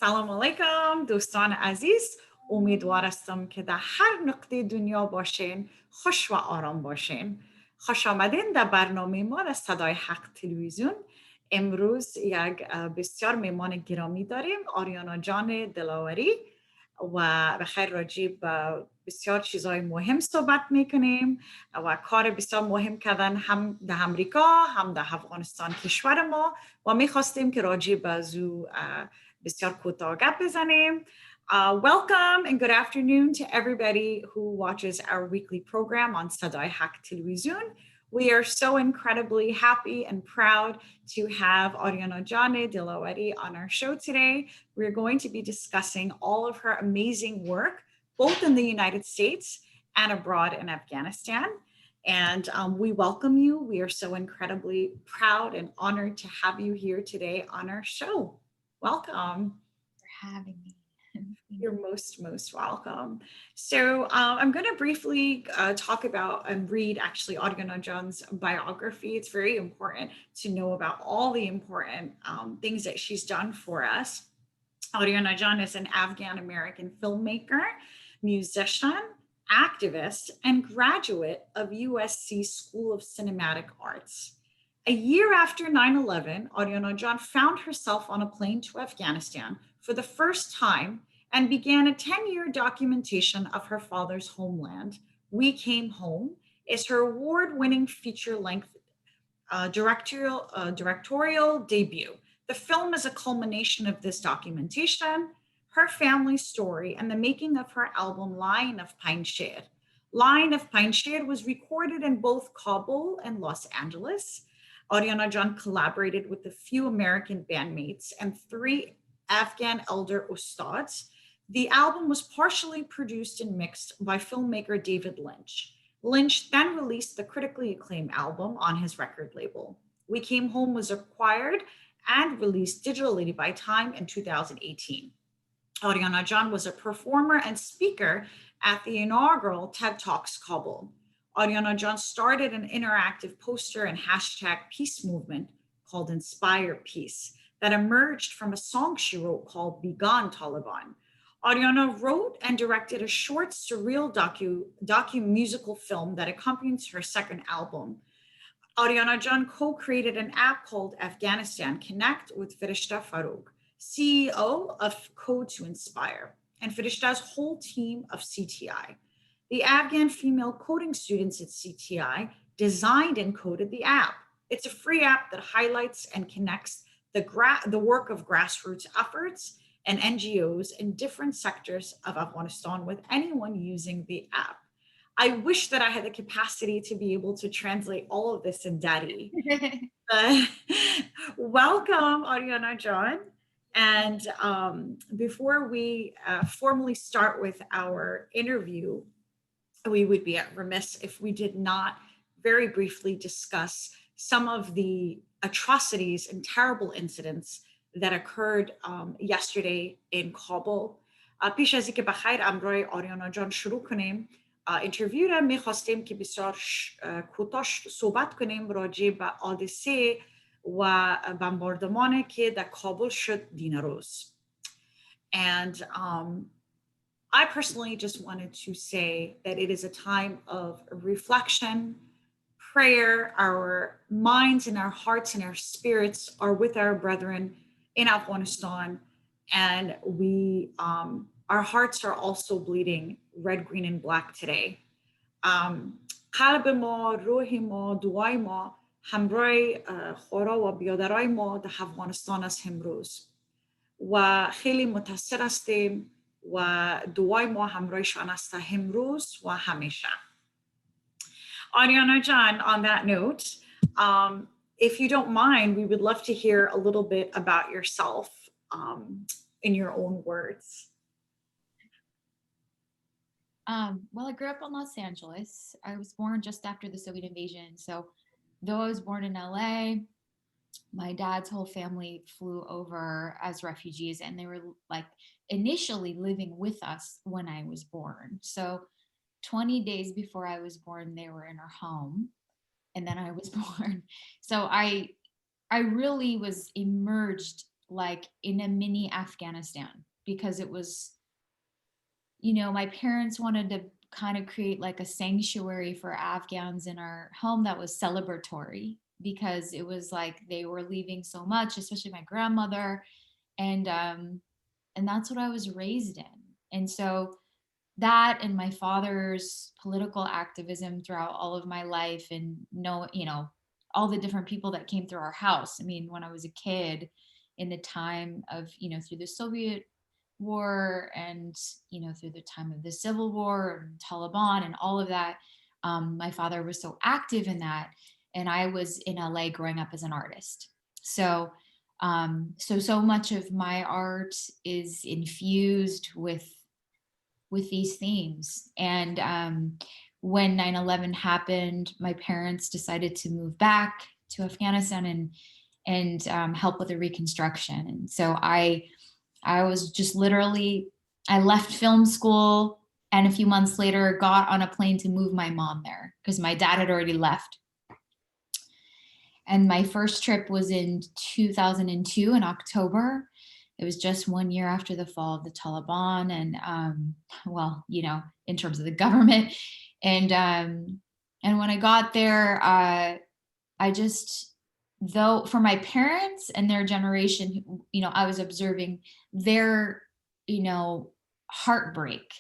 سلام علیکم دوستان عزیز. امیدوارم که در هر نقطه دنیا باشین خوش و آرام باشین. خوش آمدین در برنامه ما از صدای حق تلویزیون. امروز یک بسیار مهمان گرامی داریم، آریانا جان دلاوری، و بخیر راجع به بسیار چیزهای مهم صحبت میکنیم و کار بسیار مهم کردن هم در امریکا هم در افغانستان کشور ما و میخواستیم که راجع به زو بسیار کوتاه گپ بزنیم. Welcome and good afternoon to everybody who watches our weekly program on Sadai Haq Television. We are so incredibly happy and proud to have Ariana Jane Delawari on our show today. We're going to be discussing all of her amazing work, both in the United States and abroad in Afghanistan. And we welcome you. We are so incredibly proud and honored to have you here today on our show. Welcome. For having me. You're most welcome. So I'm going to briefly talk about and read actually Ariana John's biography. It's very important to know about all the important things that she's done for us. Ariana John is an Afghan-American filmmaker, musician, activist, and graduate of USC School of Cinematic Arts. A year after 9/11, Ariana John found herself on a plane to Afghanistan for the first time and began a 10-year documentation of her father's homeland. We Came Home is her award-winning feature-length directorial debut. The film is a culmination of this documentation, her family's story, and the making of her album Line of Panjshir. Line of Panjshir was recorded in both Kabul and Los Angeles. Ariana John collaborated with a few American bandmates and 3 Afghan elder ustads. The album was partially produced and mixed by filmmaker David Lynch. Lynch then released the critically acclaimed album on his record label. We Came Home was acquired and released digitally by Time in 2018. Ariana John was a performer and speaker at the inaugural TED Talks Kabul. Ariana John started an interactive poster and hashtag peace movement called Inspire Peace that emerged from a song she wrote called Begone Taliban. Ariana wrote and directed a short, surreal docu-musical film that accompanies her second album. Ariana John co-created an app called Afghanistan Connect with Firishta Farouk, CEO of Code to Inspire, and Firishta's whole team of CTI. The Afghan female coding students at CTI designed and coded the app. It's a free app that highlights and connects the work of grassroots efforts and NGOs in different sectors of Afghanistan with anyone using the app. I wish that I had the capacity to be able to translate all of this in Dari. Welcome, Ariana John. And before we formally start with our interview, we would be remiss if we did not very briefly discuss some of the atrocities and terrible incidents that occurred yesterday in Kabul. پیش از اینکه بخیر امروی آریانا جان شروع کنیم اینترویو را میخواستیم که بسیار کوتاه صحبت کنیم راجع به حادثه و بمباردمانی که در کابل شد دیروز. And I personally just wanted to say that it is a time of reflection, prayer. Our minds and our hearts and our spirits are with our brethren in Afghanistan, and we our hearts are also bleeding red, green, and black today. قلب ما، روح ما، دعای ما همراه خورا و بیادرای ما در افغانستان است امروز و خیلی متاثر هستیم و دعای ما همراهشان است امروز و همیشه. Ariana John, on that note, if you don't mind, we would love to hear a little bit about yourself in your own words. Well, I grew up in Los Angeles. I was born just after the Soviet invasion. So though I was born in LA, my dad's whole family flew over as refugees, and they were like initially living with us when I was born. So 20 days before I was born, they were in our home, and then I was born. So I really was immersed like in a mini Afghanistan, because it was, you know, my parents wanted to kind of create like a sanctuary for Afghans in our home that was celebratory, because it was like they were leaving so much, especially my grandmother. And that's what I was raised in. And so that, and my father's political activism throughout all of my life, and you know, all the different people that came through our house. I mean, when I was a kid, in the time of, you know, through the Soviet war, and, you know, through the time of the Civil War and Taliban and all of that, my father was so active in that. And I was in LA growing up as an artist. So so much of my art is infused with these themes. And when 9/11 happened, my parents decided to move back to Afghanistan and help with the reconstruction. And so I was just literally, I left film school, and a few months later got on a plane to move my mom there because my dad had already left. And my first trip was in 2002 in October. It was just 1 year after the fall of the Taliban, and well, you know, in terms of the government. And when I got there, I just, though for my parents and their generation, you know, I was observing their, you know, heartbreak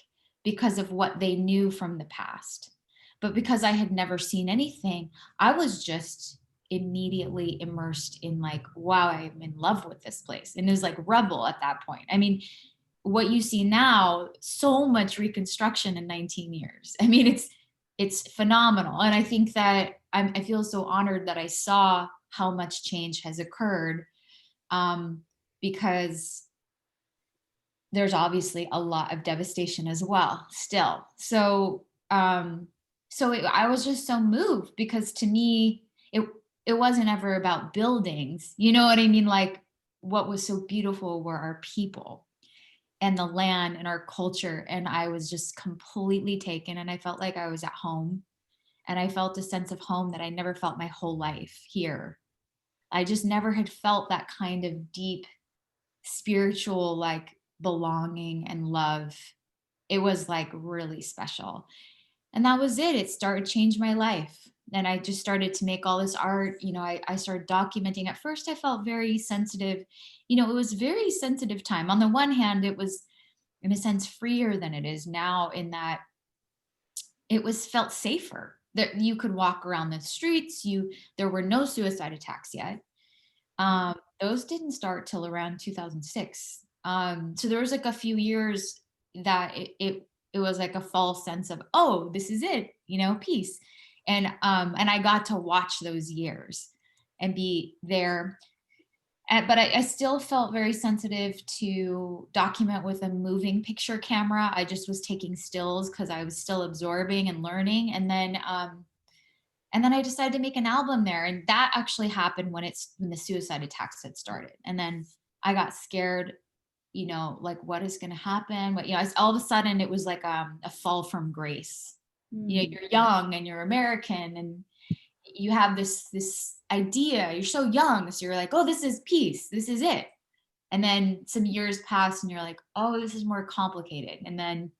because of what they knew from the past. But because I had never seen anything, I was just immediately immersed in like, wow, I'm in love with this place. And it was like Rebel at that point. I mean, what you see now, so much reconstruction in 19 years. I mean, it's phenomenal. And I think that I feel so honored that I saw how much change has occurred, because there's obviously a lot of devastation as well still. So I was just so moved, because to me, it wasn't ever about buildings. You know what I mean? Like, what was so beautiful were our people and the land and our culture. And I was just completely taken, and I felt like I was at home, and I felt a sense of home that I never felt my whole life here. I just never had felt that kind of deep spiritual, like, belonging and love. It was like really special. And that was it. It started to change my life. And I just started to make all this art. You know, I started documenting. At first, I felt very sensitive. You know, it was very sensitive time. On the one hand, it was in a sense freer than it is now, in that it was felt safer, that you could walk around the streets. There were no suicide attacks yet. Those didn't start till around 2006. So there was like a few years that it was like a false sense of, oh, this is it, you know, peace. And I got to watch those years and be there. But I still felt very sensitive to document with a moving picture camera. I just was taking stills because I was still absorbing and learning. And then I decided to make an album there. And that actually happened when the suicide attacks had started. And then I got scared, you know, like, what is going to happen? But, you know, all of a sudden it was like a fall from grace. You know, you're young and you're American, and you have this idea, you're so young. So you're like, oh, this is peace. This is it. And then some years pass and you're like, oh, this is more complicated. And then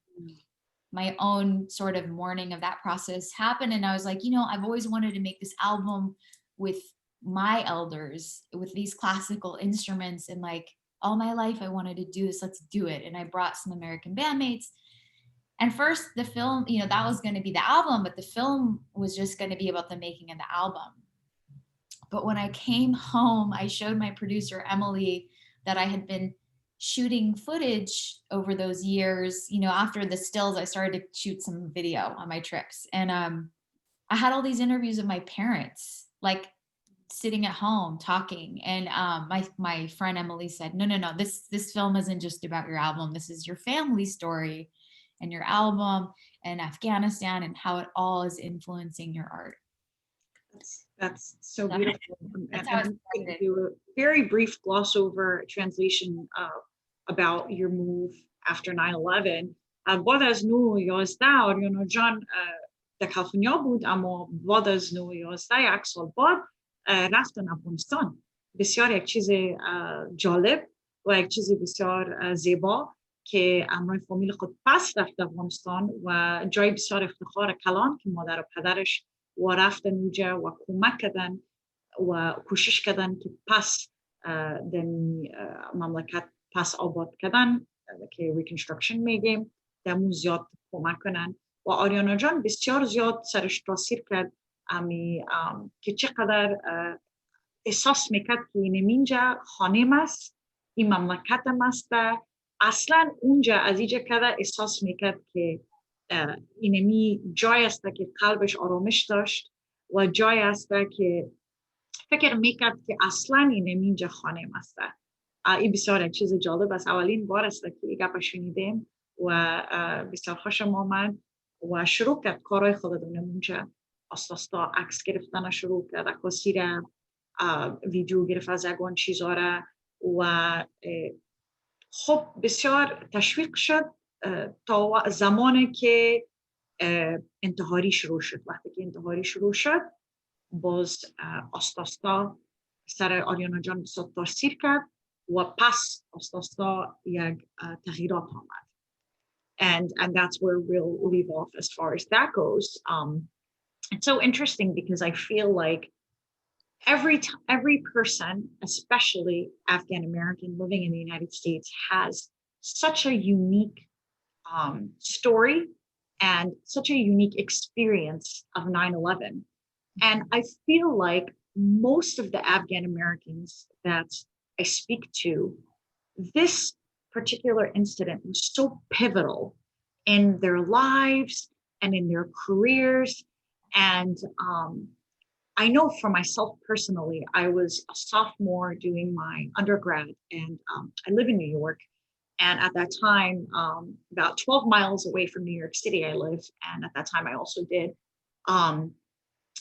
my own sort of mourning of that process happened. And I was like, you know, I've always wanted to make this album with my elders, with these classical instruments. And like, all my life I wanted to do this, let's do it. And I brought some American bandmates. And first the film, you know, that was going to be the album, but the film was just going to be about the making of the album. But when I came home, I showed my producer, Emily, that I had been shooting footage over those years. You know, after the stills, I started to shoot some video on my trips. And I had all these interviews of my parents, like sitting at home talking. And my friend Emily said, no, this film isn't just about your album. This is your family story and your album and Afghanistan and how it all is influencing your art. That's so beautiful. That's how it I'm going to do a very brief gloss over translation about your move after 9/11. بعد از 9/11 آریانا جان در کالیفرنیا بود، اما بعد از 9/11 یک سال بعد رفتن افغانستان بسیار یک چیز جالب و یک چیز بسیار زیبا که امروی فامیل خود پس رفت افغانستان و جای بسیار افتخار کلان که مادر و پدرش و رفتن اونجا و کمک کردن و کوشش کردن که پس در مملکت پس آباد کردن که ریکنسترکشن میگیم دمون زیاد کمک کنن و آریانا جان بسیار زیاد سرش تاثیر کرد که چقدر احساس میکرد که اینجا خانه است این مملکت است اصلا اونجا از اینجا کده احساس میکرد که اینمی جای است که قلبش آرامش داشت و جای است که فکر میکرد که اصلا اینجا خانه است. این بسیار یک چیز جالب است. اولین بار است که این گپ شنیدیم و بسیار خوشم آمد و شروع کرد کارهای خودمون اونجا آستا عکس گرفتن شروع کرد عکاسی را ویدیو گرفت از یگان چیزا را و خب بسیار تشویق شد تا زمانی که انتحاری شروع شد. وقتی که انتحاری شروع شد باز آستا سر آریانا جان بسیار تاثیر کرد و پس آستا یک تغییرات آمد. And that's where we'll leave off as far as that goes. It's so interesting because I feel like every person, especially Afghan American living in the United States, has such a unique story and such a unique experience of 9/11. And I feel like most of the Afghan Americans that I speak to, this particular incident was so pivotal in their lives and in their careers. And I know for myself personally, I was a sophomore doing my undergrad and I live in New York. And at that time, about 12 miles away from New York City, I lived. And at that time, I also did.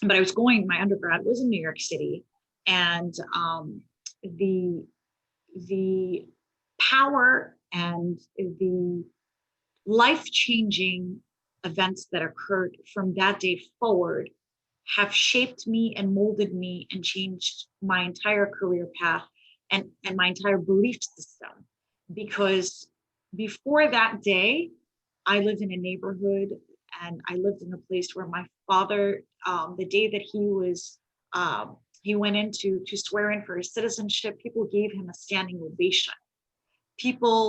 But I was my undergrad was in New York City. And the power and the life-changing events that occurred from that day forward have shaped me and molded me and changed my entire career path and my entire belief system. Because before that day, I lived in a neighborhood and I lived in a place where my father, the day that he went in to swear in for his citizenship, people gave him a standing ovation. People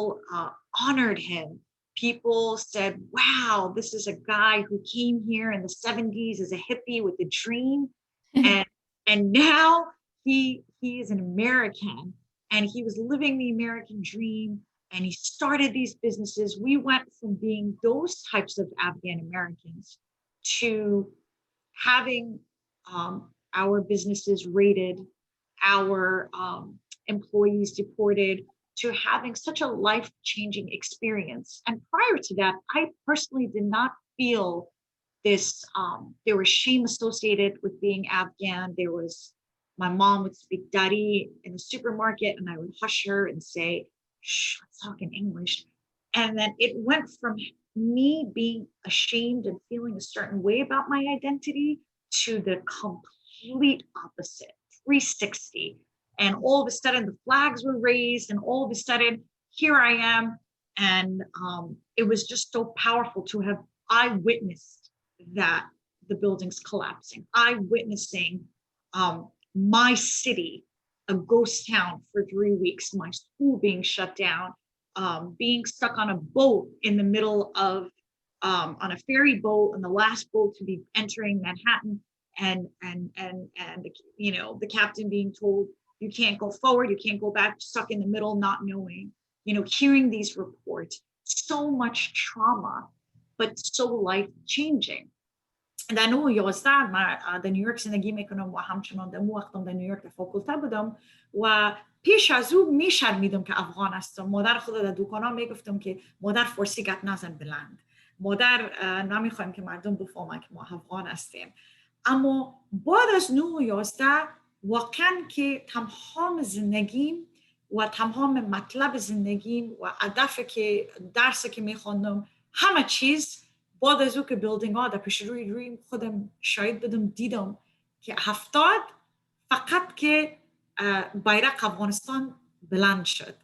honored him. People said, wow, this is a guy who came here in the 70s as a hippie with a dream. and now he is an American and he was living the American dream and he started these businesses. We went from being those types of Afghan Americans to having our businesses raided, our employees deported, to having such a life-changing experience. And prior to that, I personally did not feel this, there was shame associated with being Afghan. My mom would speak Dari in the supermarket and I would hush her and say, shh, let's talk in English. And then it went from me being ashamed and feeling a certain way about my identity to the complete opposite, 360. And all of a sudden the flags were raised and all of a sudden here I am. And it was just so powerful to have eyewitnessed that the buildings collapsing, eyewitnessing my city, a ghost town for 3 weeks, my school being shut down, being stuck on a boat in the middle of, on a ferry boat and the last boat to be entering Manhattan and the captain being told, you can't go forward, you can't go back, stuck in the middle, not knowing, hearing these reports, so much trauma, but so life-changing. در 2011 من در نیویورک زندگی میکنم و همچنان در وقتم در نیویورک در فاکولته بودم و پیش از او میشرمیدم که افغان هستم. مادر خود در دکانا میگفتم که مادر فارسی گپ نزن بلند، مادر نمیخوایم که مردم بفهمن که ما افغان هستیم. اما بعد از 2011 واقعا که تمام زندگیم و تمام مطلب زندگیم و هدف که درسی که میخوندم همه چیز بعد از او که بیلدینگ ها در پیش روی خودم شاید بدم دیدم که 70 فقط که Bayrak Afghanistan buland shud.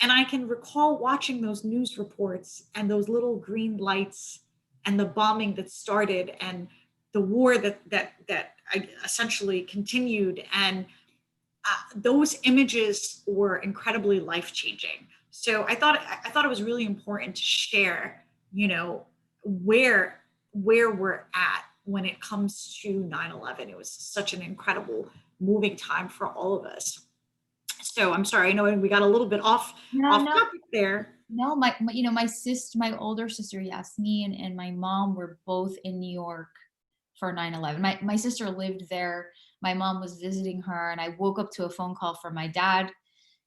And I can recall watching those news reports and those little green lights and the bombing that started and the war that essentially continued. And those images were incredibly life changing. So I thought it was really important to share, you know, where where we're at when it comes to 9/11. It was such an incredible moving time for all of us. So I'm sorry, I know we got a little bit No, off no, topic there. no. My sister, my older sister Yasmin, and my mom were both in New York for 9/11. My sister lived there. My mom was visiting her, and I woke up to a phone call from my dad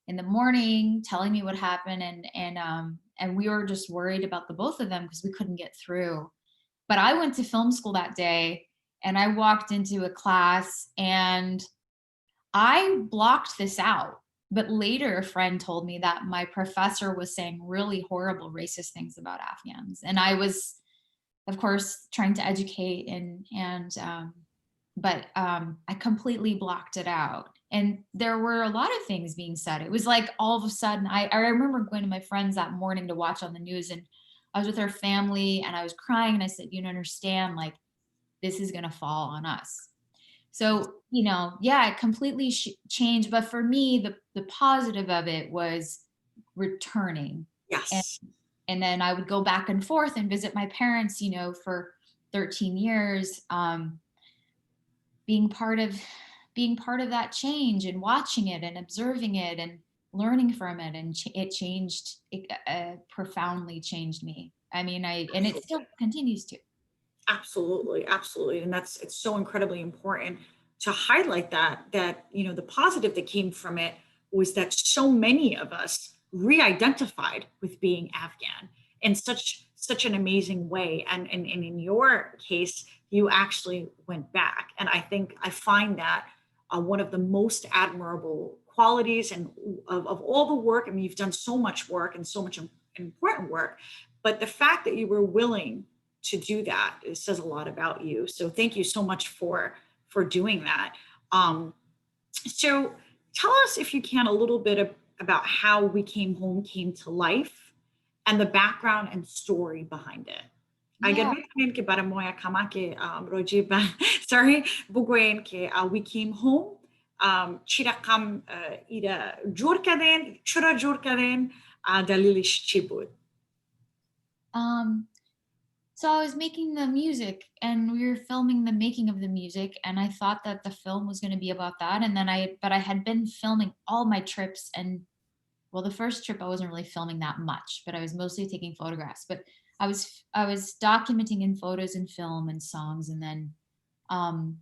in the morning telling me what happened, and we were just worried about the both of them because we couldn't get through. But I went to film school that day, and I walked into a class and I blocked this out. But later, a friend told me that my professor was saying really horrible racist things about Afghans, and I was, of course, trying to educate but I completely blocked it out. And there were a lot of things being said. It was like all of a sudden, I remember going to my friends that morning to watch on the news, and I was with her family and I was crying and I said, you don't understand, like, this is going to fall on us. So, yeah, it completely changed. But for me, the positive of it was returning. And, Yes. and then I would go back and forth and visit my parents, for 13 years, being part of that change and watching it and observing it and learning from it. And it profoundly changed me. I mean, and it still continues to. Absolutely, absolutely. And it's so incredibly important to highlight that, the positive that came from it was that so many of us re-identified with being Afghan in such an amazing way. And in your case, you actually went back. And I find that one of the most admirable qualities and of all the work. I mean, you've done so much work and so much important work, but the fact that you were willing to do that, it says a lot about you. So thank you so much for doing that. Um, so tell us, if you can, a little bit about how We Came Home came to life and the background and story behind it. Agar Yeah. may ke bara moya kama ke roji ba sorry bugoyen ke We Came Home chira kam ida jur kaden chura jur kaden dalilish chi bud. um So I was making the music and we were filming the making of the music, and I thought that the film was going to be about that. And then but I had been filming all my trips, and well, the first trip I wasn't really filming that much, but I was mostly taking photographs. But I was documenting in photos and film and songs. And then um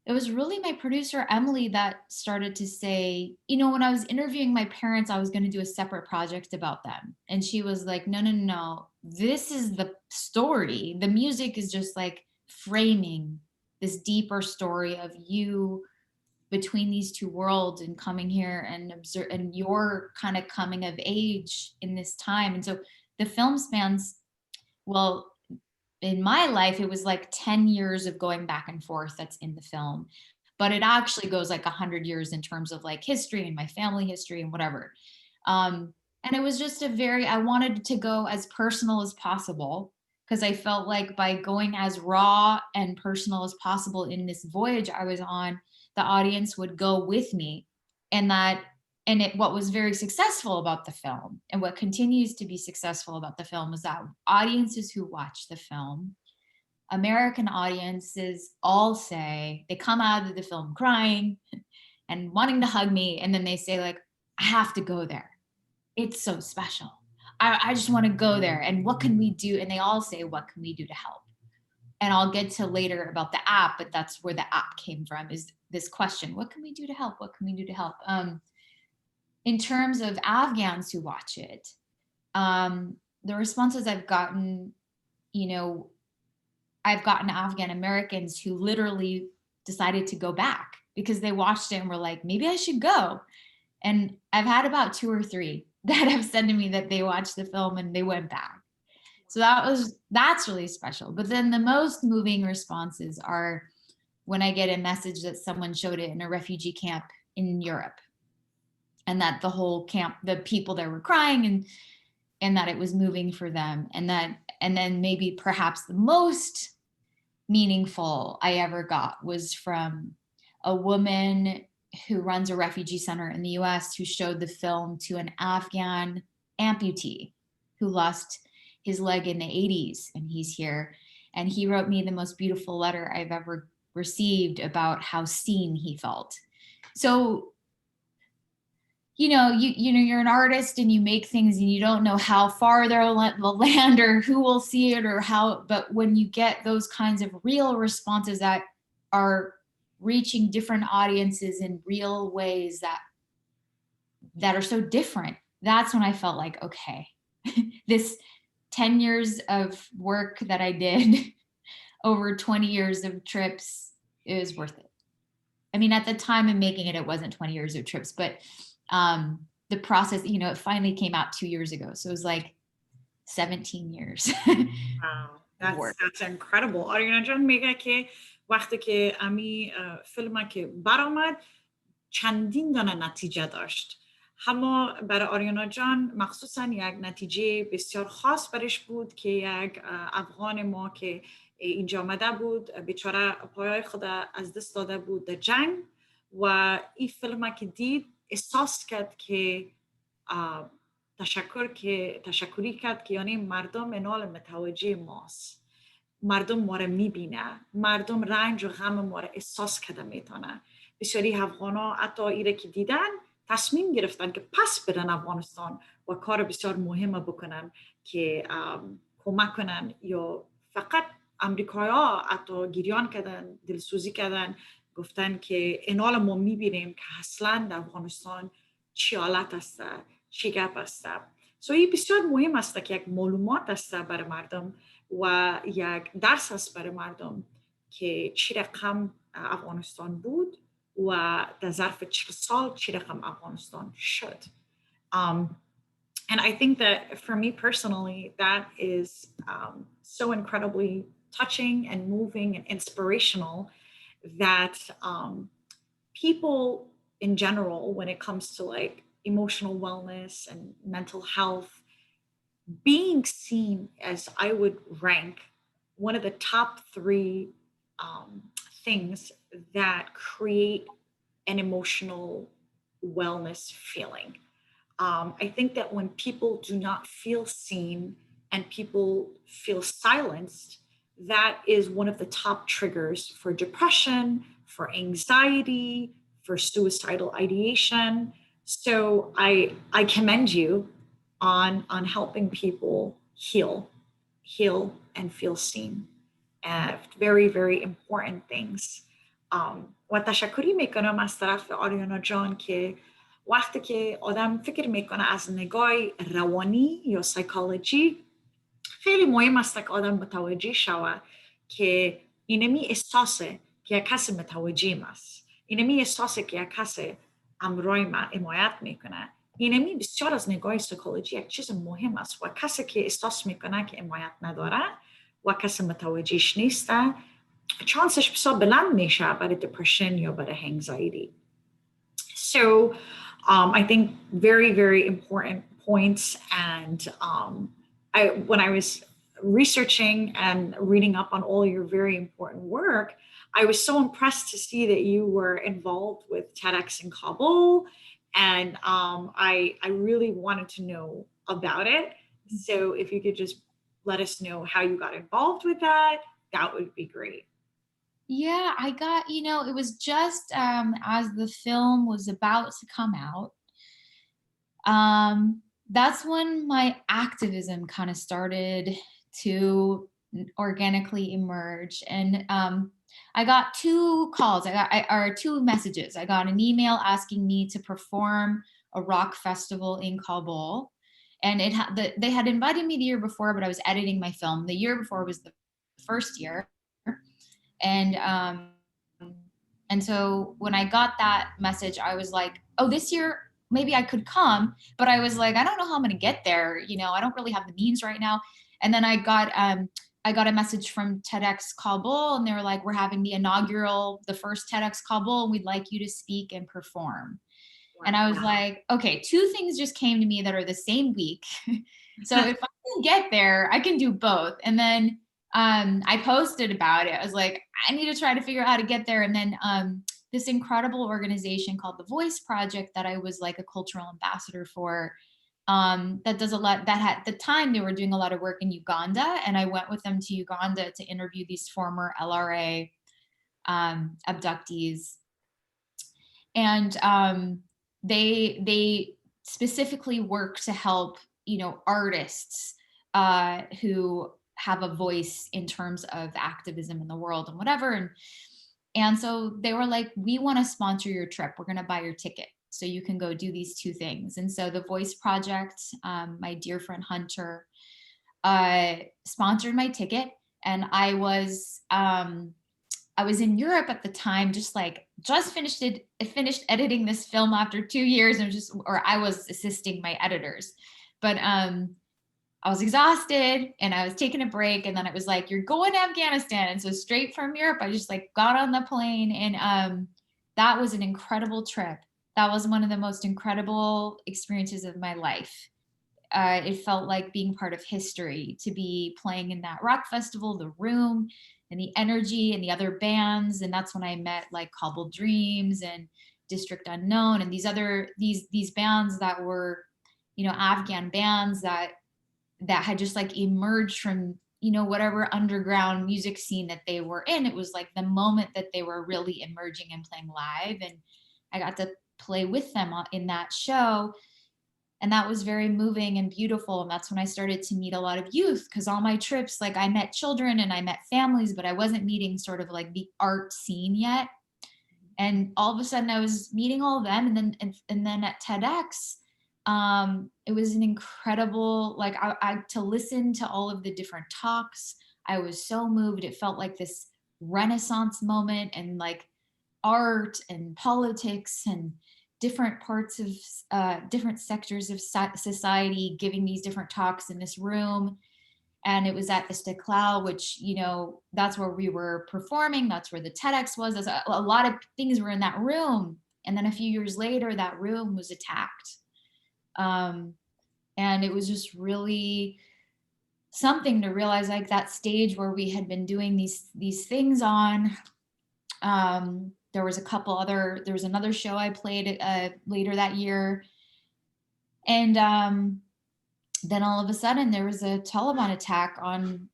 it was really my producer Emily that started to say, when I was interviewing my parents, I was going to do a separate project about them. And she was like, no, no, no, no. This is the story. The music is just like framing this deeper story of you between these two worlds and coming here and observe, and your kind of coming of age in this time. And so the film spans, well, in my life, it was like 10 years of going back and forth that's in the film. But it actually goes like 100 years in terms of like history and my family history and whatever. And it was just I wanted to go as personal as possible because I felt like by going as raw and personal as possible in this voyage I was on, the audience would go with me. And what was very successful about the film and what continues to be successful about the film is that audiences who watch the film, American audiences, all say they come out of the film crying and wanting to hug me. And then they say, like, I have to go there. It's so special. I just want to go there. And what can we do? And they all say, what can we do to help? And I'll get to later about the app, but that's where the app came from, is this question: what can we do to help? What can we do to help? In terms of Afghans who watch it, the responses I've gotten, I've gotten Afghan Americans who literally decided to go back because they watched it and were like, maybe I should go. And I've had about 2 or 3 that have said to me that they watched the film and they went back. So that's really special. But then the most moving responses are when I get a message that someone showed it in a refugee camp in Europe, and that the whole camp, the people there were crying, and that it was moving for them. And then maybe perhaps the most meaningful I ever got was from a woman who runs a refugee center in the US, who showed the film to an Afghan amputee who lost his leg in the 80s, and he's here. And he wrote me the most beautiful letter I've ever received about how seen he felt. So, you're an artist and you make things and you don't know how far they'll land or who will see it or how, but when you get those kinds of real responses that are reaching different audiences in real ways that are so different, that's when I felt like, okay, this 10 years of work that I did over 20 years of trips is worth it. I mean, at the time of making it, it wasn't 20 years of trips, but the process, it finally came out 2 years ago. So it was like 17 years. Wow, that's incredible. آریانا جان میگه که وقتی که امی فیلم که برآمد چندین دانه نتیجه داشت. اما برای آریانا جان مخصوصا یک نتیجه بسیار خاص برش بود که یک افغان ما که اینجا آمده بود، بیچاره پایای خود از دست داده بود در جنگ، و این فیلم که دید احساس کرد که تشکری کرد که یعنی مردم اینال متوجه ماست، مردم ما رو میبینه، مردم رنج و غم ما رو احساس کرده میتونه. بسیاری افغانا حتی ایره که دیدن تصمیم گرفتن که پس برن افغانستان و کار بسیار مهم بکنن که کمک کنن، یا فقط امریکایی‌ها حتی گریان کردن، دلسوزی کردن، گفتن که اینال ما میبینیم که اصلا در افغانستان چی حالت است، چی گپ است. این بسیار مهم است که یک معلومات است برای مردم و یک درس است برای مردم که چی رقم افغانستان بود و در ظرف 40 سال چی رقم افغانستان شد. And I think that for me personally, that is so incredibly touching and moving and inspirational that people in general, when it comes to like emotional wellness and mental health, being seen as I would rank one of the top 3 things that create an emotional wellness feeling. I think that when people do not feel seen and people feel silenced, that is one of the top triggers for depression, for anxiety, for suicidal ideation. So I commend you on helping people heal and feel seen. Very, very important things. و تشکری میکنم از طرف آریانا جان که وقتی که آدم فکر میکنه از نگاه روانی یا سایکولوژی، خیلی مهم است که آدم متوجه شود که اینمی احساسه که یک کسی متوجه است، اینمی احساسه که یک کسی امرای من حمایت میکنه، اینمی بسیار از نگاه سایکولوژی یک چیز مهم است. و کسی که احساس میکنه که حمایت نداره و کسی متوجهش نیست، چانسش بسیار بلند میشه برای depression یا برای anxiety. So I think very, very important points. And when I was researching and reading up on all your very important work, I was so impressed to see that you were involved with TEDx in Kabul. And I really wanted to know about it. So if you could just let us know how you got involved with that, that would be great. Yeah, I got, it was just as the film was about to come out. That's when my activism kind of started to organically emerge. And I got 2 calls, or 2 messages. I got an email asking me to perform a rock festival in Kabul. And they had invited me the year before, but I was editing my film. The year before was the first year. And so when I got that message, I was like, oh, this year, maybe I could come. But I was like, I don't know how I'm going to get there. I don't really have the means right now. And then I I got a message from TEDx Kabul, and they were like, we're having the first TEDx Kabul, and we'd like you to speak and perform. And I was like, okay, two things just came to me that are the same week. So if I can get there, I can do both. And then I posted about it. I was like, I need to try to figure out how to get there. And then this incredible organization called the Voice Project that I was like a cultural ambassador for, that does a lot, that at the time they were doing a lot of work in Uganda. And I went with them to Uganda to interview these former LRA abductees. And they specifically work to help, you know, artists who have a voice in terms of activism in the world and whatever. And so they were like, we want to sponsor your trip. We're going to buy your ticket so you can go do these two things. And so the Voice Project, my dear friend Hunter, sponsored my ticket. And I was in Europe at the time, just finished editing this film after 2 years, and I was assisting my editors, but I was exhausted and I was taking a break, and then it was like, you're going to Afghanistan. And so straight from Europe, I just like got on the plane, and that was an incredible trip. That was one of the most incredible experiences of my life. It felt like being part of history, to be playing in that rock festival, the room and the energy and the other bands. And that's when I met like Cobbled Dreams and District Unknown and these bands that were, you know, Afghan bands that had just like emerged from, you know, whatever underground music scene that they were in. It was like the moment that they were really emerging and playing live. And I got to play with them in that show. And that was very moving and beautiful. And that's when I started to meet a lot of youth, because all my trips, like I met children and I met families, but I wasn't meeting sort of like the art scene yet. And all of a sudden I was meeting all of them. And then at TEDx, it was an incredible, like I to listen to all of the different talks. I was so moved. It felt like this Renaissance moment, and like art and politics and different parts of different sectors of society giving these different talks in this room. And it was at Istiklal, which, you know, that's where we were performing. That's where the TEDx was. A lot of things were in that room. And then a few years later, that room was attacked. And it was just really something to realize, like that stage where we had been doing these things on, there was another show I played later that year. And then all of a sudden there was a Taliban attack on,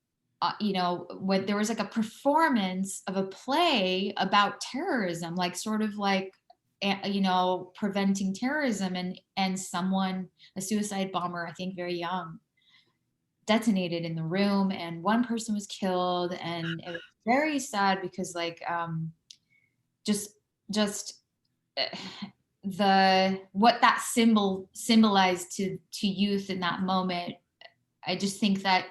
you know, when there was like a performance of a play about terrorism, like sort of like, you know, preventing terrorism, and someone, a suicide bomber, I think very young, detonated in the room, and one person was killed. And it was very sad because like, just what that symbolized to youth in that moment. I just think that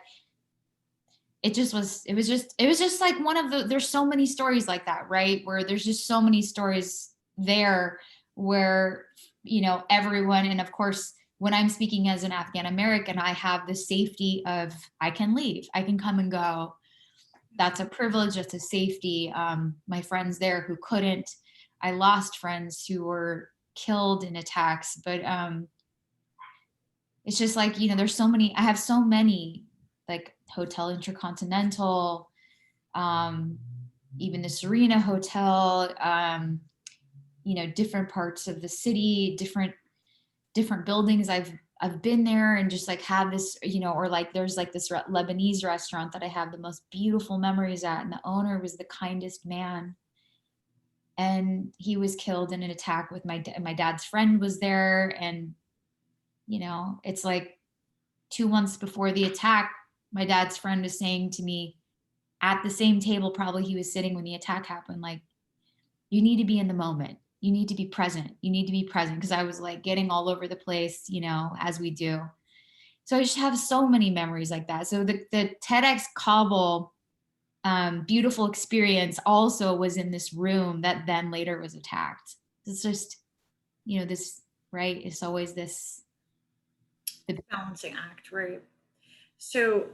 it was just like one of the, there's so many stories like that, right? Where there's just so many stories there where, you know, everyone, and of course, when I'm speaking as an Afghan American, I have the safety of, I can leave, I can come and go. That's a privilege, that's a safety. My friends there who couldn't, I lost friends who were killed in attacks, but it's just like, you know, there's so many, I have so many, like Hotel Intercontinental, even the Serena Hotel, you know, different parts of the city, different buildings. I've been there and just like have this, you know, or like there's like this Lebanese restaurant that I have the most beautiful memories at, and the owner was the kindest man. And he was killed in an attack with my dad's friend was there. And, you know, it's like 2 months before the attack, my dad's friend was saying to me at the same table, probably he was sitting when the attack happened, like, you need to be in the moment. You need to be present. You need to be present. Cause I was like getting all over the place, you know, as we do. So I just have so many memories like that. So the TEDx Kabul beautiful experience also was in this room that then later was attacked. It's just, you know, this, right? It's always this. The balancing act, right? So,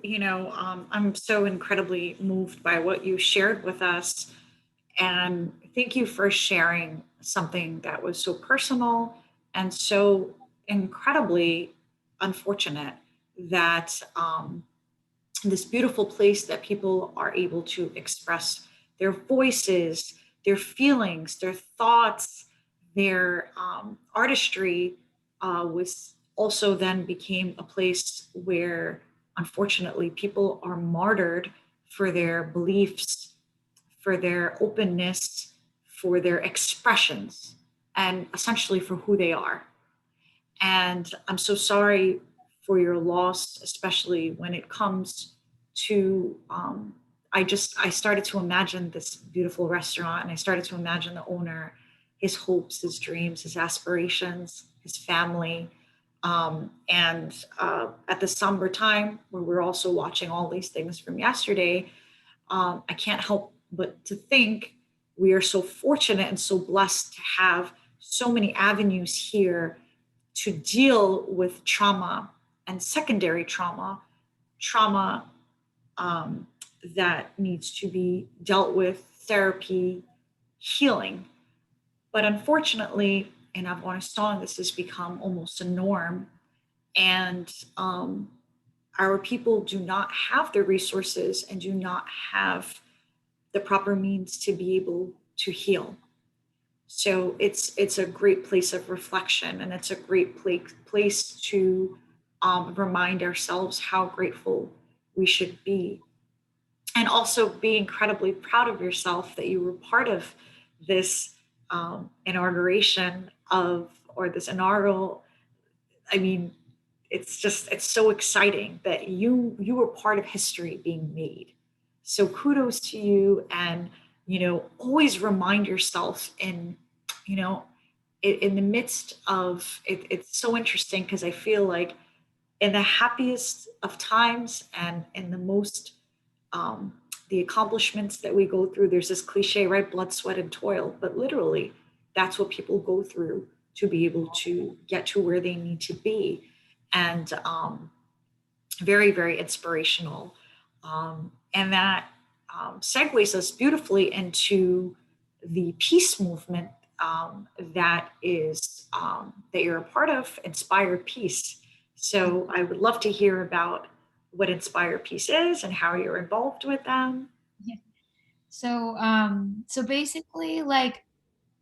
I'm so incredibly moved by what you shared with us. And thank you for sharing something that was so personal and so incredibly unfortunate that this beautiful place that people are able to express their voices, their feelings, their thoughts, their artistry was also then became a place where unfortunately people are martyred for their beliefs, for their openness, for their expressions, and essentially for who they are. And I'm so sorry for your loss, especially when it comes to. I started to imagine this beautiful restaurant, and I started to imagine the owner, his hopes, his dreams, his aspirations, his family. And at the somber time where we're also watching all these things from yesterday, I can't help but to think we are so fortunate and so blessed to have so many avenues here to deal with trauma and secondary trauma, trauma um, that needs to be dealt with, therapy, healing. But unfortunately, in Afghanistan, this has become almost a norm. And our people do not have the resources and do not have the proper means to be able to heal. So it's a great place of reflection, and it's a great place to remind ourselves how grateful we should be, and also be incredibly proud of yourself that you were part of this inauguration of, or this inaugural. I mean, it's so exciting that you were part of history being made. So kudos to you, and always remind yourself in you know in the midst of it. It's so interesting because I feel like in the happiest of times and in the most um, the accomplishments that we go through, there's this cliche, right? Blood, sweat, and toil. But literally, that's what people go through to be able to get to where they need to be. And very, very inspirational. And that segues us beautifully into the peace movement that you're a part of, Inspired Peace. So I would love to hear about what Inspire Peace is and how you're involved with them. Yeah. So basically, like,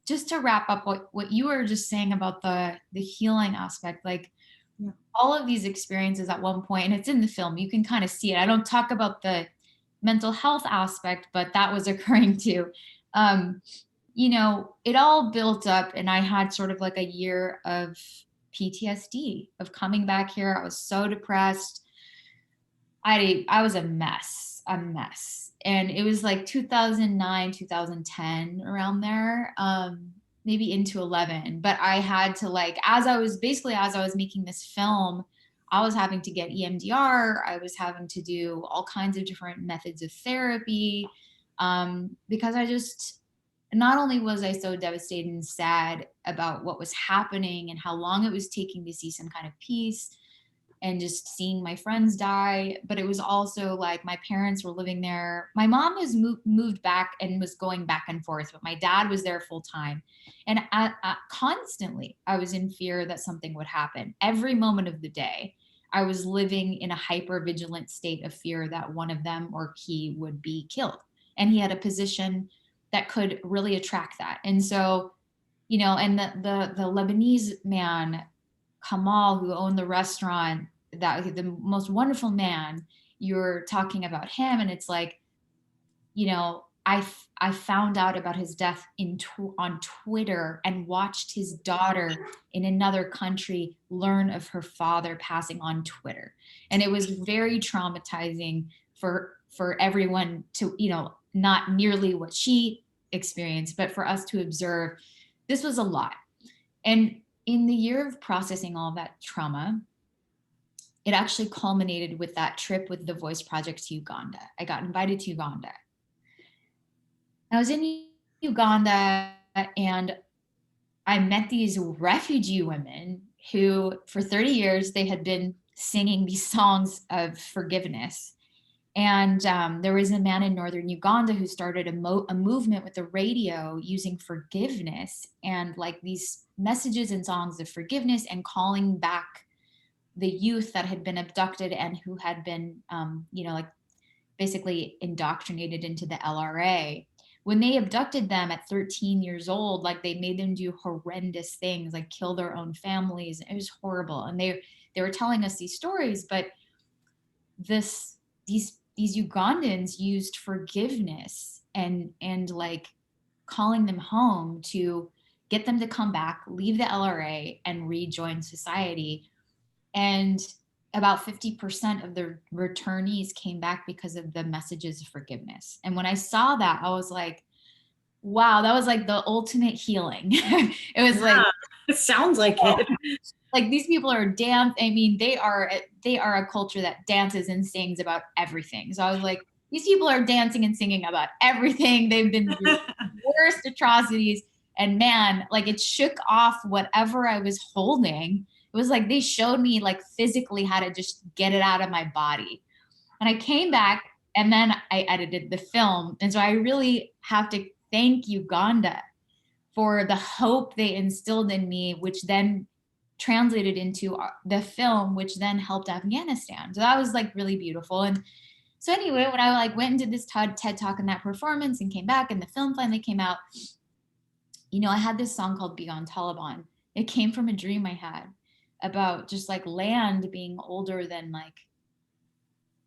just to wrap up what you were just saying about the healing aspect, like Yeah. all of these experiences at one point, and it's in the film, you can kind of see it. I don't talk about the mental health aspect, but that was occurring too. Um, it all built up, and I had sort of like a year of PTSD of coming back here. I was so depressed. I was a mess. And it was like 2009, 2010 around there. Maybe into 11, but I had to, like, as I was making this film, I was having to get EMDR. I was having to do all kinds of different methods of therapy, because I just, not only was I so devastated and sad about what was happening and how long it was taking to see some kind of peace, and just seeing my friends die. But it was also like my parents were living there. My mom was moved back and was going back and forth, but my dad was there full time. And constantly, I was in fear that something would happen. Every moment of the day, I was living in a hyper vigilant state of fear that one of them or he would be killed. And he had a position that could really attract that. And so, and the Lebanese man Kamal, who owned the restaurant, that the most wonderful man, you're talking about him, and it's like, I found out about his death on Twitter and watched his daughter in another country learn of her father passing on Twitter, and it was very traumatizing for everyone to, not nearly what she experienced, but for us to observe. This was a lot. And in the year of processing all that trauma, it actually culminated with that trip with the Voice Project to Uganda. I got invited to Uganda. I was in Uganda, and I met these refugee women who, for 30 years, they had been singing these songs of forgiveness. And there was a man in northern Uganda who started a movement with the radio using forgiveness and like these messages and songs of forgiveness and calling back the youth that had been abducted and who had been, like basically indoctrinated into the LRA. When they abducted them at 13 years old, like they made them do horrendous things, like kill their own families. It was horrible. And they were telling us these stories, but these Ugandans used forgiveness and like calling them home to get them to come back, leave the LRA and rejoin society. And about 50% of the returnees came back because of the messages of forgiveness. And when I saw that, I was like, wow, that was like the ultimate healing. It was like, it sounds like oh, it. like these people are I mean, they are a culture that dances and sings about everything. So I was like, these people are dancing and singing about everything. They've been through worst atrocities. And man, like it shook off whatever I was holding. It was like they showed me like physically how to just get it out of my body. And I came back and then I edited the film. And so I really have to thank Uganda for the hope they instilled in me, which then translated into the film, which then helped Afghanistan. So that was like really beautiful. And so anyway, when I like went and did this TED talk and that performance and came back and the film finally came out, I had this song called Beyond Taliban. It came from a dream I had about just like land being older than like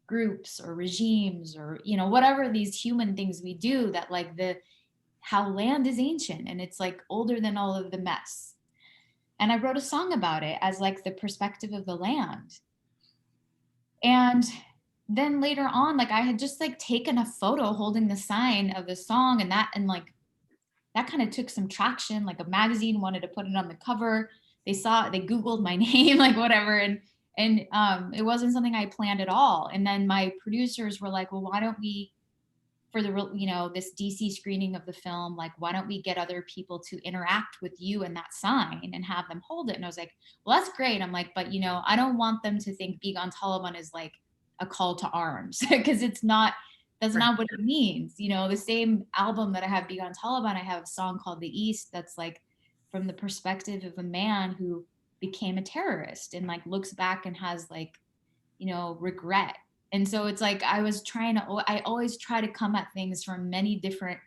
groups or regimes or, whatever these human things we do, that like how land is ancient and it's like older than all of the mess. And I wrote a song about it as like the perspective of the land. And then later on, like I had just like taken a photo holding the sign of the song and like that kind of took some traction. Like a magazine wanted to put it on the cover. They saw it, they Googled my name, like whatever. And it wasn't something I planned at all. And then my producers were like, well, why don't we, for the this DC screening of the film, like why don't we get other people to interact with you and that sign and have them hold it? And I was like, well, that's great. I'm like, but I don't want them to think Beyond Taliban is like a call to arms because that's not what it means. The same album that I have Beyond Taliban, I have a song called The East that's like from the perspective of a man who became a terrorist and like looks back and has like regret. And so it's like I always try to come at things from many different,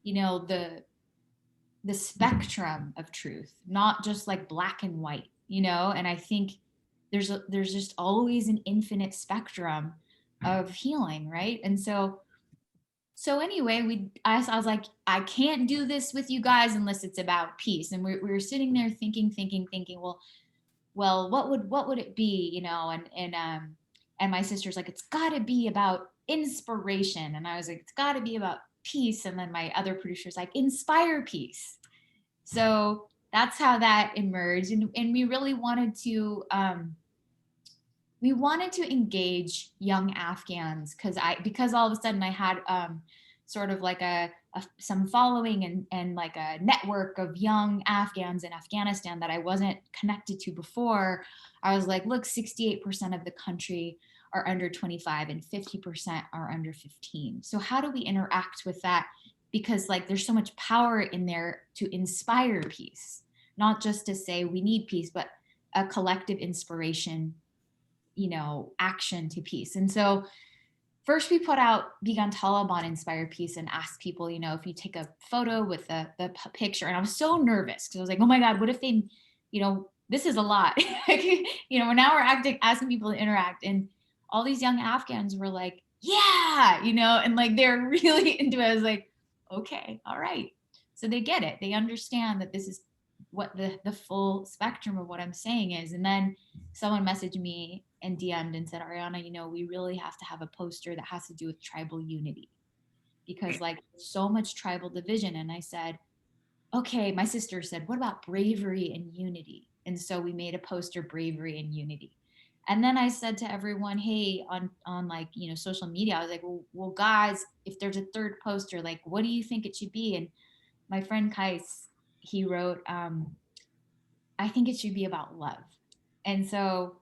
the spectrum of truth, not just like black and white, and I think there's just always an infinite spectrum of healing, right? And so anyway, I was like, I can't do this with you guys unless it's about peace. And we were sitting there thinking, well, what would it be, and my sister's like, it's got to be about inspiration. And I was like, it's got to be about peace. And then my other producer's like, inspire peace. So that's how that emerged. And we really wanted to, engage young Afghans because all of a sudden I had sort of like some following and like a network of young Afghans in Afghanistan that I wasn't connected to before. I was like, look, 68% of the country are under 25 and 50% are under 15. So how do we interact with that? Because like there's so much power in there to inspire peace, not just to say we need peace, but a collective inspiration, action to peace. And so first we put out Beyond Taliban Inspire Peace and asked people, if you take a photo with the picture. And I was so nervous because I was like, oh my God, what if they, this is a lot. Now we're asking people to interact. And all these young Afghans were like, yeah, and like they're really into it. I was like, okay, all right. So they get it. They understand that this is what the full spectrum of what I'm saying is. And then someone messaged me and DM'd and said, Ariana, we really have to have a poster that has to do with tribal unity because like so much tribal division. And I said, okay, my sister said, what about bravery and unity? And so we made a poster, bravery and unity. And then I said to everyone, hey, on like, social media, I was like, well, guys, if there's a third poster, like, what do you think it should be? And my friend Kais, he wrote, I think it should be about love. And so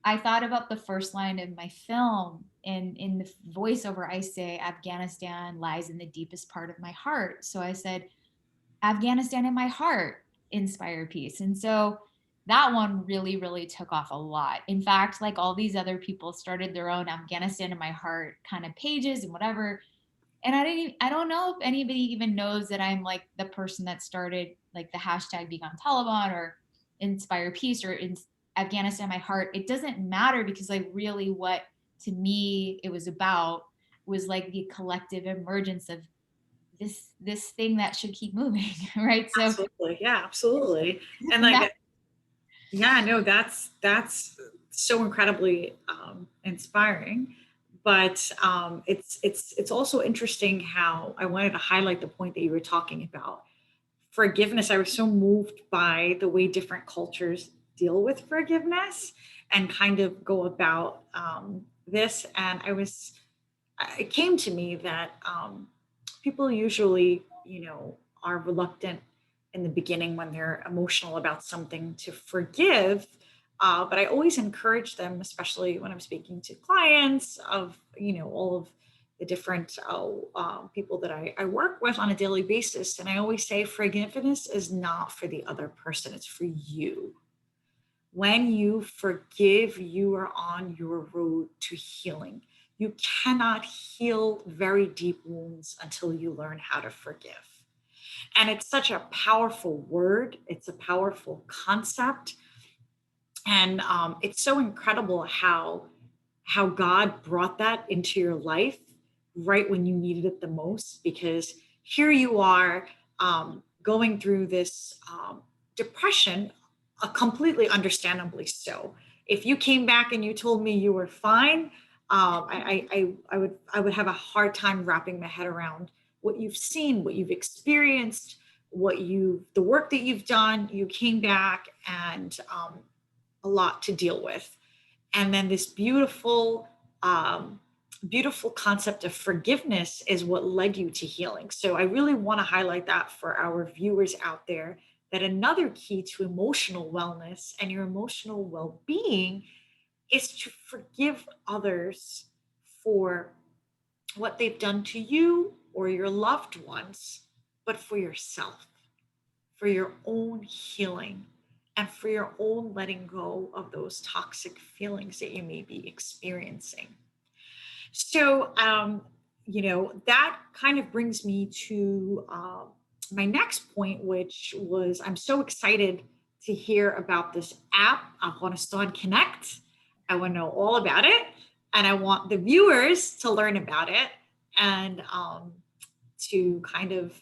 I thought about the first line of my film, and in the voiceover, I say, Afghanistan lies in the deepest part of my heart. So I said, Afghanistan in my heart, inspire peace. And so that one really, really took off a lot. In fact, like all these other people started their own Afghanistan in my heart kind of pages and whatever. And I don't know if anybody even knows that I'm like the person that started like the hashtag being on Taliban or inspire peace or in Afghanistan in my heart. It doesn't matter, because like really what to me it was about was like the collective emergence of this thing that should keep moving. Right. So Absolutely. Yeah, absolutely. And that, like, yeah, no, that's so incredibly inspiring. But it's also interesting how I wanted to highlight the point that you were talking about forgiveness. I was so moved by the way different cultures deal with forgiveness and kind of go about this. And it came to me that people usually, are reluctant in the beginning when they're emotional about something to forgive. But I always encourage them, especially when I'm speaking to clients of, all of the different people that I work with on a daily basis. And I always say forgiveness is not for the other person, it's for you. When you forgive, you are on your road to healing. You cannot heal very deep wounds until you learn how to forgive. And it's such a powerful word, it's a powerful concept. And it's so incredible how God brought that into your life right when you needed it the most. Because here you are going through this depression, completely understandably so. If you came back and you told me you were fine, I would have a hard time wrapping my head around what you've seen, what you've experienced, the work that you've done. You came back and a lot to deal with. And then this um, beautiful concept of forgiveness is what led you to healing. So I really want to highlight that for our viewers out there, that another key to emotional wellness and your emotional well-being is to forgive others for what they've done to you or your loved ones, but for yourself, for your own healing, and for your own letting go of those toxic feelings that you may be experiencing. So, that kind of brings me to my next point, which was I'm so excited to hear about this app, Afghanistan Connect. I want to know all about it, and I want the viewers to learn about it and to kind of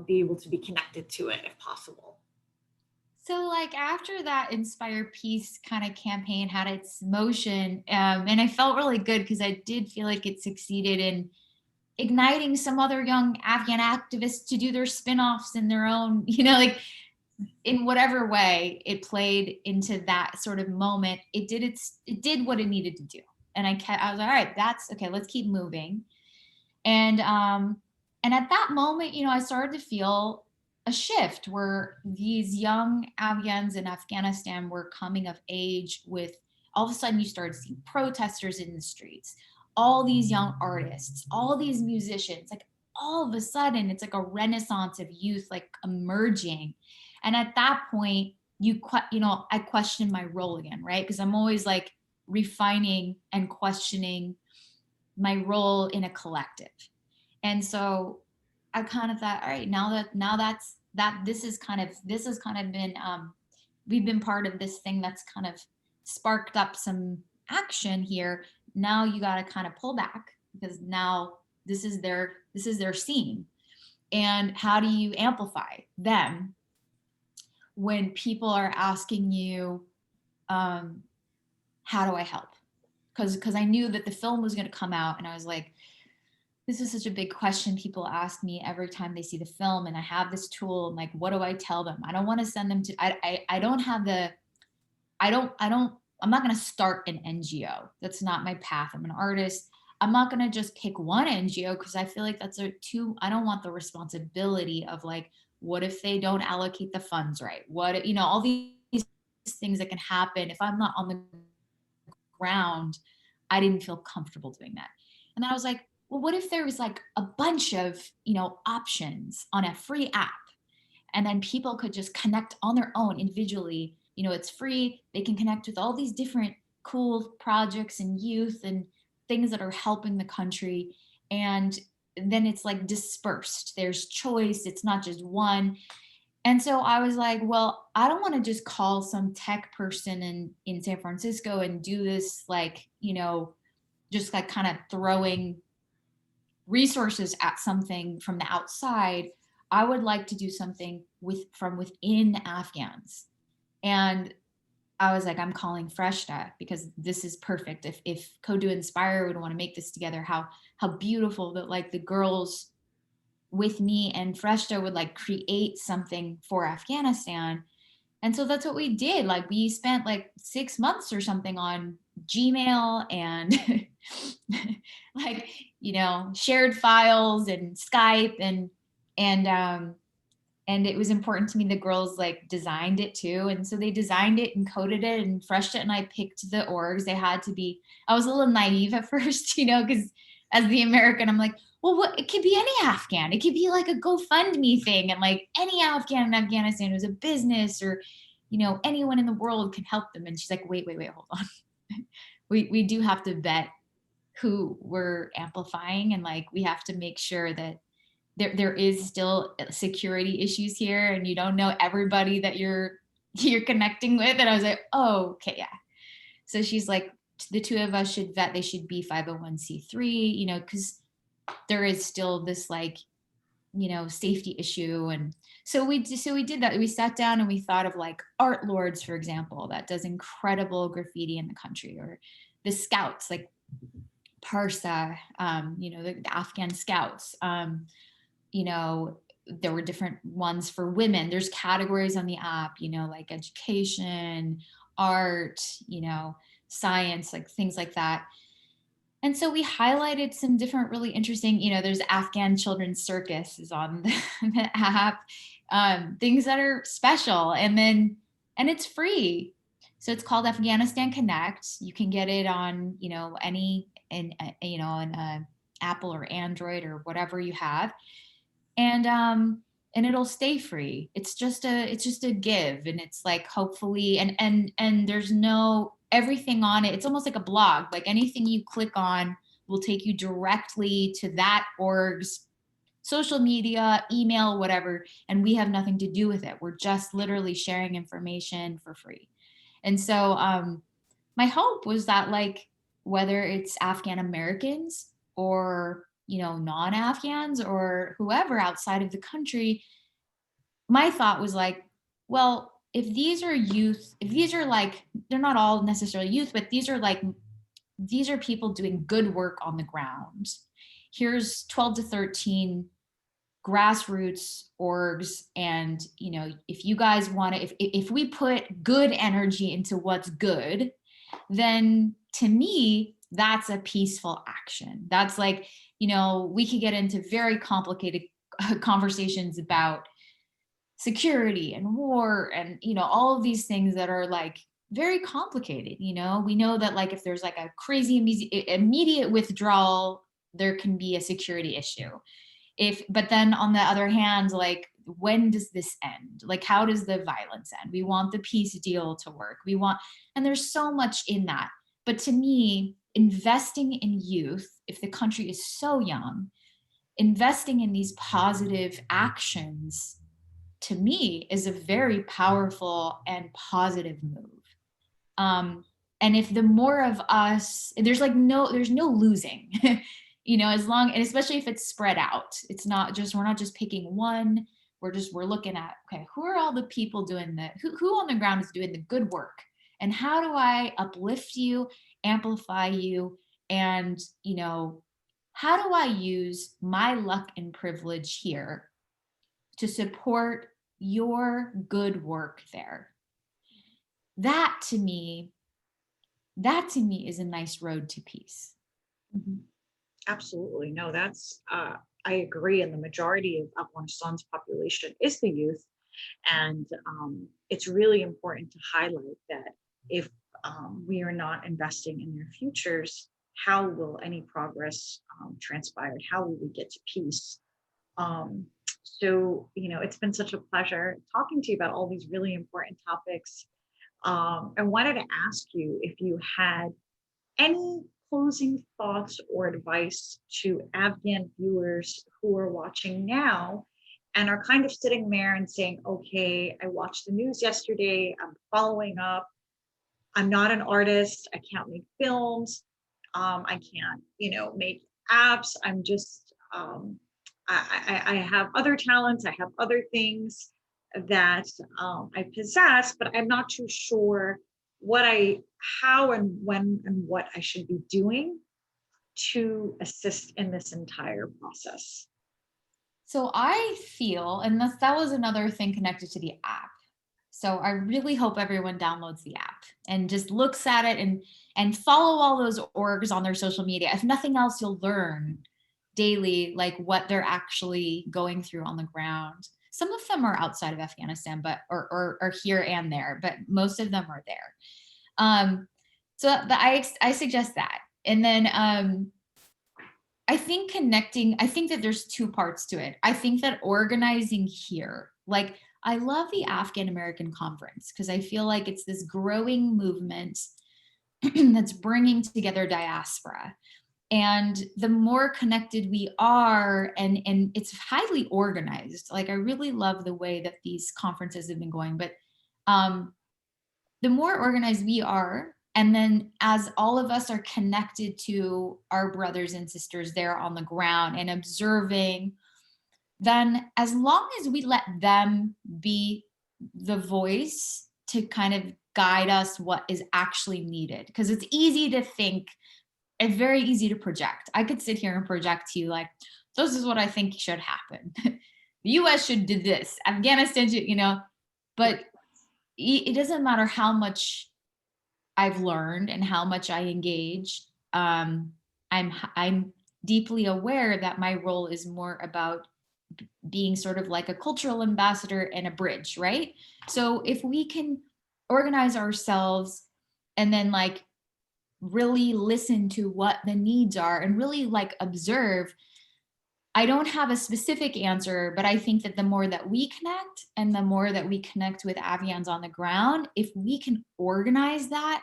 be able to be connected to it if possible. so like after that Inspire Peace kind of campaign had its motion, and I felt really good because I did feel like it succeeded in igniting some other young Afghan activists to do their spin-offs in their own, like in whatever way it played into that sort of moment. It did what it needed to do. And I was like, all right, that's okay, let's keep moving. And at that moment, I started to feel a shift where these young Afghans in Afghanistan were coming of age with, all of a sudden you started seeing protesters in the streets, all these young artists, all these musicians, like all of a sudden it's like a renaissance of youth like emerging. And at that point, I questioned my role again, right? Because I'm always like refining and questioning my role in a collective. And so I kind of thought, all right, now that's that this has kind of been we've been part of this thing that's kind of sparked up some action here. Now you got to kind of pull back, because now this is their scene. And how do you amplify them when people are asking you, um, how do I help? Because I knew that the film was going to come out, and I was like, this is such a big question people ask me every time they see the film, and I have this tool. I'm like, what do I tell them? I don't want to send them to, I don't have the, I don't, I'm not going to start an NGO. That's not my path. I'm an artist. I'm not going to just pick one NGO, because I feel like I don't want the responsibility of like, what if they don't allocate the funds right? All these things that can happen if I'm not on the ground, I didn't feel comfortable doing that. And then I was like, well, what if there was like a bunch of, options on a free app, and then people could just connect on their own individually? It's free. They can connect with all these different cool projects and youth and things that are helping the country. And then it's like dispersed. There's choice. It's not just one. And so I was like, well, I don't want to just call some tech person in San Francisco and do this, like, just like kind of throwing resources at something from the outside. I would like to do something from within Afghans. And I was like, I'm calling Freshta because this is perfect. If Kodu Inspire would want to make this together, how beautiful that, like, the girls with me and Freshta would like create something for Afghanistan. And so that's what we did. Like, we spent like 6 months or something on Gmail and like, shared files and Skype, and it was important to me the girls like designed it too. And so they designed it and coded it, and Freshta and I picked the orgs. They had to be, I was a little naive at first, because as the American, I'm like, well, it could be any Afghan. It could be like a GoFundMe thing. And like any Afghan in Afghanistan who's a business, or, anyone in the world can help them. And she's like, wait, hold on. we do have to vet who we're amplifying. And like, we have to make sure that there is still security issues here, and you don't know everybody that you're connecting with. And I was like, oh, okay, yeah. So she's like, the two of us should vet. They should be 501c3, because there is still this like, safety issue. And so we did that. We sat down and we thought of like Art Lords, for example, that does incredible graffiti in the country, or the Scouts, like Parsa, the Afghan Scouts. There were different ones for women. There's categories on the app, like education, art, science, like things like that. And so we highlighted some different really interesting, there's Afghan Children's Circus is on the app, things that are special. And it's free. So it's called Afghanistan Connect. You can get it on, on Apple or Android or whatever you have. And it'll stay free. It's just a give. And it's like, hopefully, and there's no everything on it. It's almost like a blog. Like anything you click on will take you directly to that org's social media, email, whatever. And we have nothing to do with it. We're just literally sharing information for free. And so my hope was that, like, whether it's Afghan Americans or, non-Afghans or whoever outside of the country, my thought was like, well, if these are youth, if these are like, they're not all necessarily youth, but these are people doing good work on the ground. Here's 12 to 13 grassroots orgs. And, if you guys want to, if we put good energy into what's good, then to me, that's a peaceful action. That's like, we could get into very complicated conversations about security and war and, all of these things that are like very complicated. We know that, like, if there's like a crazy immediate withdrawal, there can be a security issue. But then on the other hand, like, when does this end? Like, how does the violence end? We want the peace deal to work. And there's so much in that. But to me, investing in youth, if the country is so young, investing in these positive actions, to me, is a very powerful and positive move. And if the more of us, there's no losing, and especially if it's spread out. It's not just, we're not just picking one. We're looking at, okay, who are all the people doing who on the ground is doing the good work? And how do I uplift you, amplify you? And, how do I use my luck and privilege here to support your good work there? That to me is a nice road to peace. Mhm. Absolutely. No, I agree. And the majority of Afghanistan's population is the youth. And it's really important to highlight that if we are not investing in their futures, how will any progress transpire? How will we get to peace? Um, so, it's been such a pleasure talking to you about all these really important topics. I wanted to ask you if you had any closing thoughts or advice to Afghan viewers who are watching now and are kind of sitting there and saying, okay, I watched the news yesterday, I'm following up. I'm not an artist. I can't make films. I can't, make apps. I'm just, I have other talents. I have other things that I possess, but I'm not too sure how and when and what I should be doing to assist in this entire process. So I feel, and that was another thing connected to the app. So I really hope everyone downloads the app and just looks at it and follow all those orgs on their social media. If nothing else, you'll learn daily like what they're actually going through on the ground. Some of them are outside of Afghanistan, but or here and there, but most of them are there. So I suggest that. And then I think that there's two parts to it. I think that organizing here, like I love the Afghan American Conference because I feel like it's this growing movement that's bringing together diaspora. And the more connected we are, and it's highly organized. Like I really love the way that these conferences have been going, but the more organized we are, and then as all of us are connected to our brothers and sisters there on the ground and observing, then as long as we let them be the voice to kind of guide us what is actually needed, because it's easy to think, it's very easy to project. I could sit here and project to you like, this is what I think should happen. The US should do this, Afghanistan should, but it doesn't matter how much I've learned and how much I engage. I'm deeply aware that my role is more about being sort of like a cultural ambassador and a bridge, right? So if we can organize ourselves and then like really listen to what the needs are and really like observe, I don't have a specific answer, but I think that the more that we connect and the more that we connect with Afghans on the ground, if we can organize that,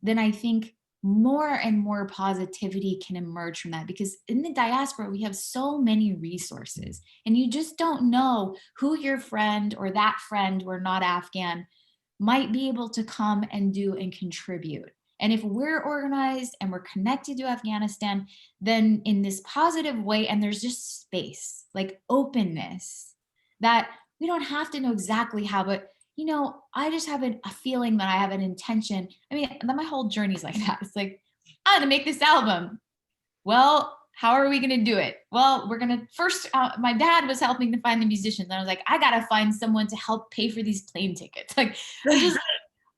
then I think more and more positivity can emerge from that. Because in the diaspora, we have so many resources and you just don't know who your friend or that friend who are not Afghan might be able to come and do and contribute. And if we're organized and we're connected to Afghanistan, then in this positive way, and there's just space, like openness, that we don't have to know exactly how, but I just have a feeling that I have an intention. I mean, my whole journey's like that. It's like, I'm gonna make this album. Well, how are we going to do it? Well, we're going to first, my dad was helping to find the musicians. And I was like, I got to find someone to help pay for these plane tickets. Like,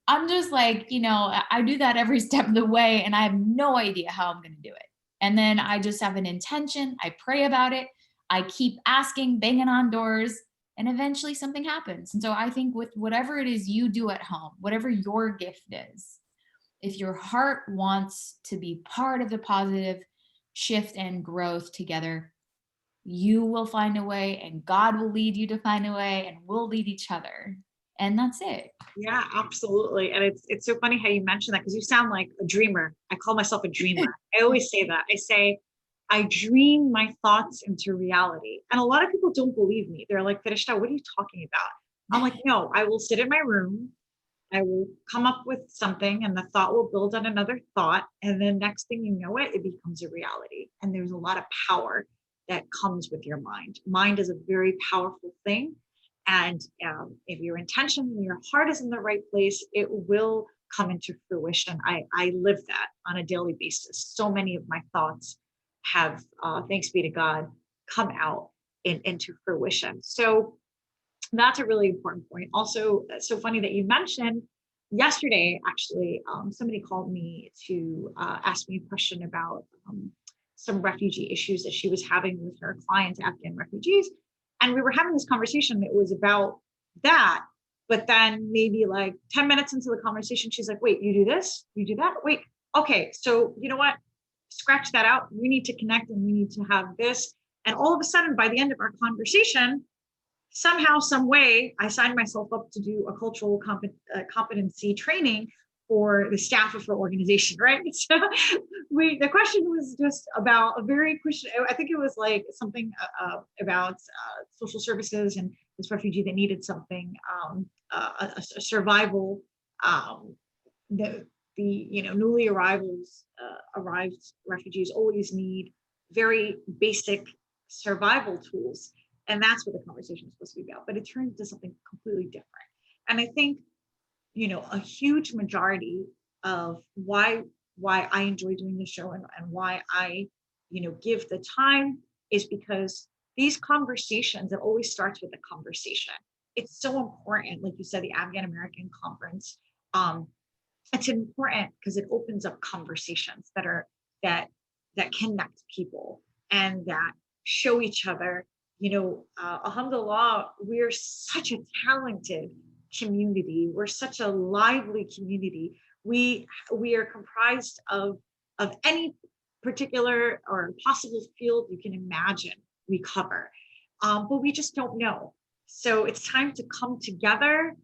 I'm just like, I do that every step of the way and I have no idea how I'm going to do it. And then I just have an intention. I pray about it. I keep asking, banging on doors, and eventually something happens. And so I think with whatever it is you do at home, whatever your gift is, if your heart wants to be part of the positive shift and growth together, you will find a way and God will lead you to find a way and we'll lead each other. And that's it. Yeah, absolutely. And it's so funny how you mentioned that because you sound like a dreamer. I call myself a dreamer. I always say that. I say, I dream my thoughts into reality. And a lot of people don't believe me. They're like, Farishta, what are you talking about? I'm like, no, I will sit in my room. I will come up with something and the thought will build on another thought. And then next thing you know it becomes a reality. And there's a lot of power that comes with your mind. Mind is a very powerful thing. And if your intention and your heart is in the right place, it will come into fruition. I live that on a daily basis. So many of my thoughts have, thanks be to God, come out into fruition. So that's a really important point. Also, so funny that you mentioned yesterday, actually, somebody called me to ask me a question about some refugee issues that she was having with her clients, Afghan refugees. And we were having this conversation that was about that. But then maybe like 10 minutes into the conversation, she's like, wait, you do this, you do that. Wait, okay. So you know what? Scratch that out. We need to connect and we need to have this. And all of a sudden, by the end of our conversation, somehow, some way, I signed myself up to do a cultural competency training for the staff of her organization, right? So the question was just about a very question. I think it was like something about social services and this refugee that needed something, a survival. Um, the newly arrived refugees always need very basic survival tools, and that's what the conversation is supposed to be about. But it turned into something completely different. And I think a huge majority of why I enjoy doing the show and why I give the time is because these conversations, it always starts with a conversation. It's so important, like you said, the Afghan American conference. It's important because it opens up conversations that that connect people and that show each other, alhamdulillah, we're such a talented community, we're such a lively community. We are comprised of any particular or possible field you can imagine we cover, but we just don't know. So it's time to come together,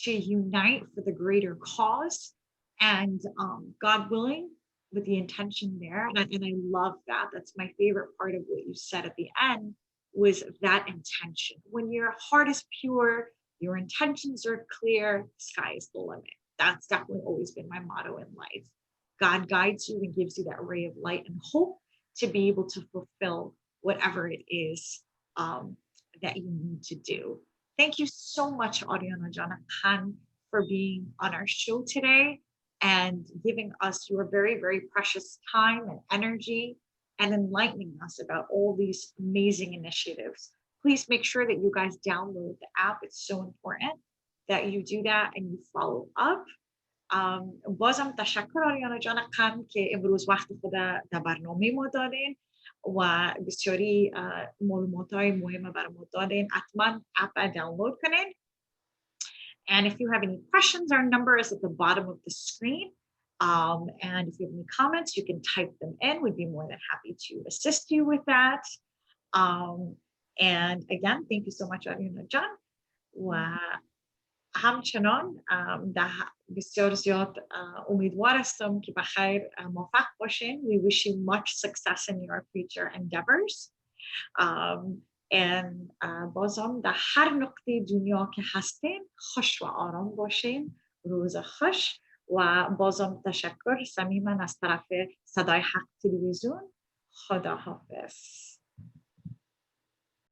to unite for the greater cause, and God willing, with the intention there. And I love that. That's my favorite part of what you said at the end, was that intention. When your heart is pure, your intentions are clear, the sky is the limit. That's definitely always been my motto in life. God guides you and gives you that ray of light and hope to be able to fulfill whatever it is that you need to do. Thank you so much, Ariana Jana Khan, for being on our show today and giving us your very, very precious time and energy and enlightening us about all these amazing initiatives. Please make sure that you guys download the app. It's so important that you do that and you follow up. بازم تشکر آریانا جان خان که امروز وقت خود در برنامه ما دادین و بسیاری معلومات های مهم برای ما دادین. حتما اپ دانلود کنین. And if you have any questions, our number is at the bottom of the screen. And if you have any comments, you can type them in. We'd be more than happy to assist you with that. And again, thank you so much, Ariana Jan. همچنان بسیار زیاد امیدوار هستم که بخیر موفق باشین. We wish you much success in your future endeavors. And بازم در هر نقطه دنیا که هستین خوش و آرام باشین. روز خوش و بازم تشکر صمیماً از طرف صدای حق تلویزیون. خدا حافظ.